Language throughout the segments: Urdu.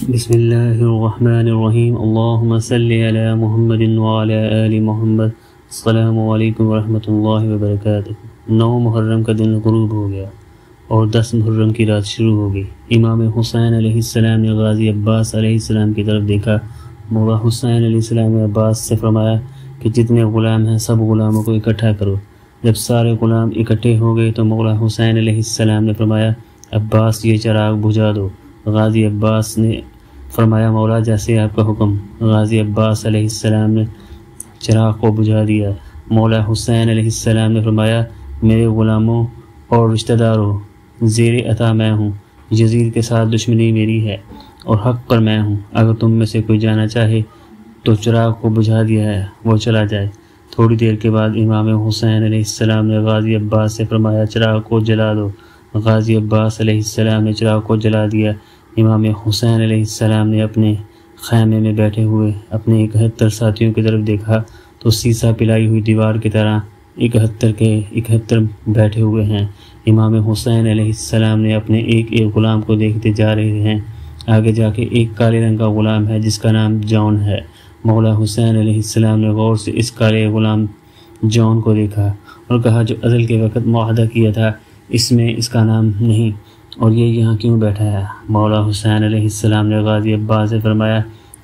بسم اللہ الرحمن الرحیم اللہم صلی علی محمد وعلی آل محمد۔ السلام علیکم ورحمۃ اللہ وبرکاتہ۔ 9 محرم کا دن غروب ہو گیا اور 10 محرم کی رات شروع ہو گئی۔ امام حسین علیہ السلام نے غازی عباس علیہ السلام کی طرف دیکھا۔ مولا حسین علیہ السلام نے عباس سے فرمایا کہ جتنے غلام ہیں سب غلاموں کو اکٹھا کرو۔ جب سارے غلام اکٹھے ہو گئے تو مولا حسین علیہ السلام نے فرمایا عباس یہ چراغ بجھا دو۔ غازی عباس نے فرمایا مولا جیسے آپ کا حکم۔ غازی عباس علیہ السلام نے چراغ کو بجھا دیا۔ مولا حسین علیہ السلام نے فرمایا میرے غلاموں اور رشتہ داروں، زیر عطا میں ہوں، یزید کے ساتھ دشمنی میری ہے اور حق پر میں ہوں۔ اگر تم میں سے کوئی جانا چاہے تو چراغ کو بجھا دیا ہے وہ چلا جائے۔ تھوڑی دیر کے بعد امام حسین علیہ السلام نے غازی عباس سے فرمایا چراغ کو جلا دو۔ غازی عباس علیہ السلام نے چراغ کو جلا دیا۔ امام حسین علیہ السلام نے اپنے خیمے میں بیٹھے ہوئے اپنے 71 ساتھیوں کی طرف دیکھا تو سیسا پلائی ہوئی دیوار کی طرح 71 کے 71 بیٹھے ہوئے ہیں۔ امام حسین علیہ السلام نے اپنے ایک غلام کو دیکھتے جا رہے ہیں۔ آگے جا کے ایک کالے رنگ کا غلام ہے جس کا نام جون ہے۔ مولا حسین علیہ السلام نے غور سے اس کالے غلام جون کو دیکھا اور کہا جو ازل کے وقت معاہدہ کیا تھا اس میں اس کا نام نہیں اور یہ یہاں کیوں بیٹھا ہے؟ مولا حسین علیہ السلام نے غازی عباس سے فرمایا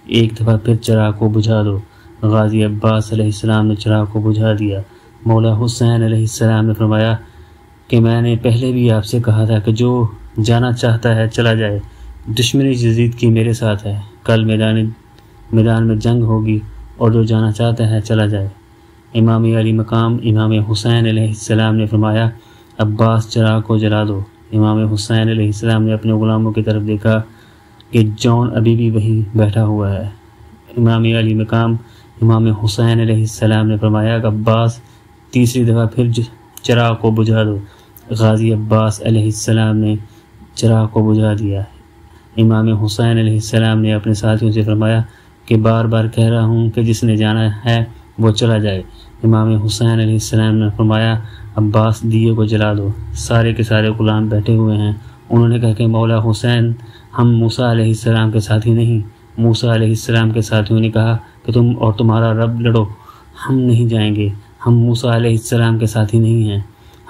ایک دفعہ پھر چراغ کو بجھا دو۔ غازی عباس علیہ السلام نے چراغ کو بجھا دیا۔ مولا حسین علیہ السلام نے فرمایا کہ میں نے پہلے بھی آپ سے کہا تھا کہ جو جانا چاہتا ہے چلا جائے۔ دشمنی یزید کی میرے ساتھ ہے، کل میدان میں جنگ ہوگی اور جو جانا چاہتا ہے چلا جائے۔ امام علی مقام امام حسین علیہ السلام نے فرمایا عباس چراغ کو جلا دو۔ امام حسین علیہ السلام نے اپنے غلاموں کی طرف دیکھا کہ جون ابھی بھی وہیں بیٹھا ہوا ہے۔ امام علی مقام امام حسین علیہ السلام نے فرمایا کہ عباس تیسری دفعہ پھر چراغ کو بجھا دو۔ غازی عباس علیہ السلام نے چراغ کو بجھا دیا۔ امام حسین علیہ السلام نے اپنے ساتھیوں سے فرمایا کہ بار بار کہہ رہا ہوں کہ جس نے جانا ہے وہ چلا جائے۔ امام حسین علیہ السلام نے فرمایا عباس دیے کو جلا دو۔ سارے کے سارے غلام بیٹھے ہوئے ہیں۔ انہوں نے کہا کہ مولا حسین ہم موسیٰ علیہ السلام کے ساتھی نہیں۔ موسیٰ علیہ السلام کے ساتھیوں نے کہا کہ تم اور تمہارا رب لڑو، ہم نہیں جائیں گے، ہم موسیٰ علیہ السلام کے ساتھی نہیں ہیں،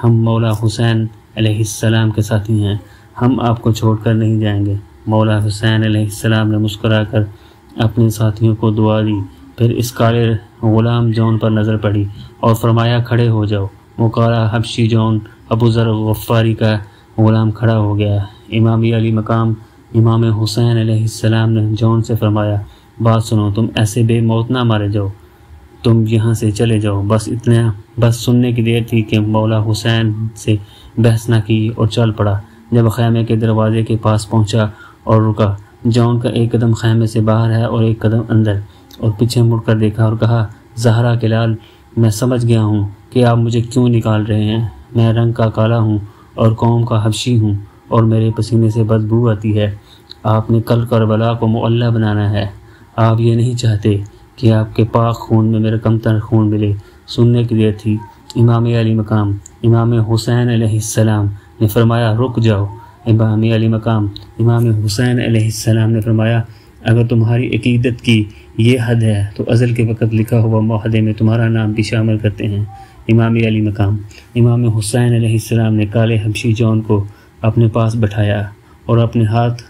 ہم مولا حسین علیہ السلام کے ساتھی ہیں، ہم آپ کو چھوڑ کر نہیں جائیں گے۔ مولا حسین علیہ السلام نے مسکرا کر اپنے ساتھیوں کو دعا دی، پھر اس کالے غلام جون پر نظر پڑی اور فرمایا کھڑے ہو جاؤ۔ وہ کالا حبشی جون ابو ذر غفاری کا غلام کھڑا ہو گیا۔ امام علی مقام امام حسین علیہ السلام نے جون سے فرمایا بات سنو، تم ایسے بے موت نہ مارے جاؤ، تم یہاں سے چلے جاؤ۔ بس سننے کی دیر تھی کہ مولا حسین سے بحث نہ کی اور چل پڑا۔ جب خیمے کے دروازے کے پاس پہنچا اور رکا، جون کا ایک قدم خیمے سے باہر ہے اور ایک قدم اندر، اور پیچھے مڑ کر دیکھا اور کہا زہرا کے لال میں سمجھ گیا ہوں کہ آپ مجھے کیوں نکال رہے ہیں۔ میں رنگ کا کالا ہوں اور قوم کا حبشی ہوں اور میرے پسینے سے بدبو آتی ہے۔ آپ نے کل کربلا کو معلی بنانا ہے، آپ یہ نہیں چاہتے کہ آپ کے پاک خون میں میرا کمتر خون ملے۔ سننے کی دیر تھی۔ امام علی مقام امام حسین علیہ السلام نے فرمایا رک جاؤ۔ امام علی مقام امام حسین علیہ السلام نے فرمایا اگر تمہاری عقیدت کی یہ حد ہے تو ازل کے وقت لکھا ہوا معاہدے میں تمہارا نام بھی شامل کرتے ہیں۔ امام علی مقام امام حسین علیہ السلام نے کالے حبشی جون کو اپنے پاس بٹھایا اور اپنے ہاتھ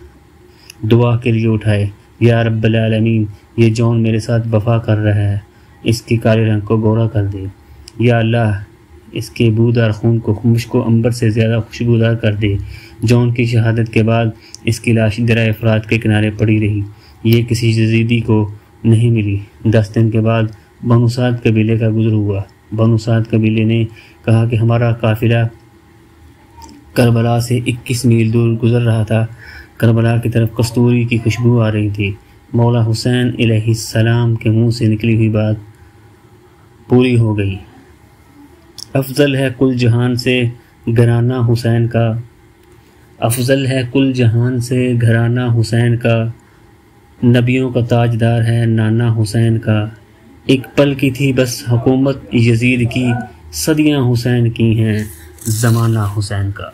دعا کے لیے اٹھائے، یا رب العالمین یہ جون میرے ساتھ وفا کر رہا ہے، اس کے کالے رنگ کو گورا کر دے۔ یا اللہ اس کے بودار خون کو مشک و عنبر سے زیادہ خوشبودار کر دے۔ جون کی شہادت کے بعد اس کی لاش دریا فرات کے کنارے پڑی رہی، یہ کسی یزیدی کو نہیں ملی۔ 10 دن کے بعد بنو سعد قبیلے کا گزر ہوا۔ بنو سعد قبیلے نے کہا کہ ہمارا قافلہ کربلا سے 21 میل دور گزر رہا تھا۔ کربلا کی طرف کستوری کی خوشبو آ رہی تھی۔ مولا حسین علیہ السلام کے منہ سے نکلی ہوئی بات پوری ہو گئی۔ افضل ہے کل جہان سے گھرانہ حسین کا، افضل ہے کل جہان سے گھرانہ حسین کا، نبیوں کا تاجدار ہے نانا حسین کا۔ ایک پل کی تھی بس حکومت یزید کی، صدیاں حسین کی ہیں زمانہ حسین کا۔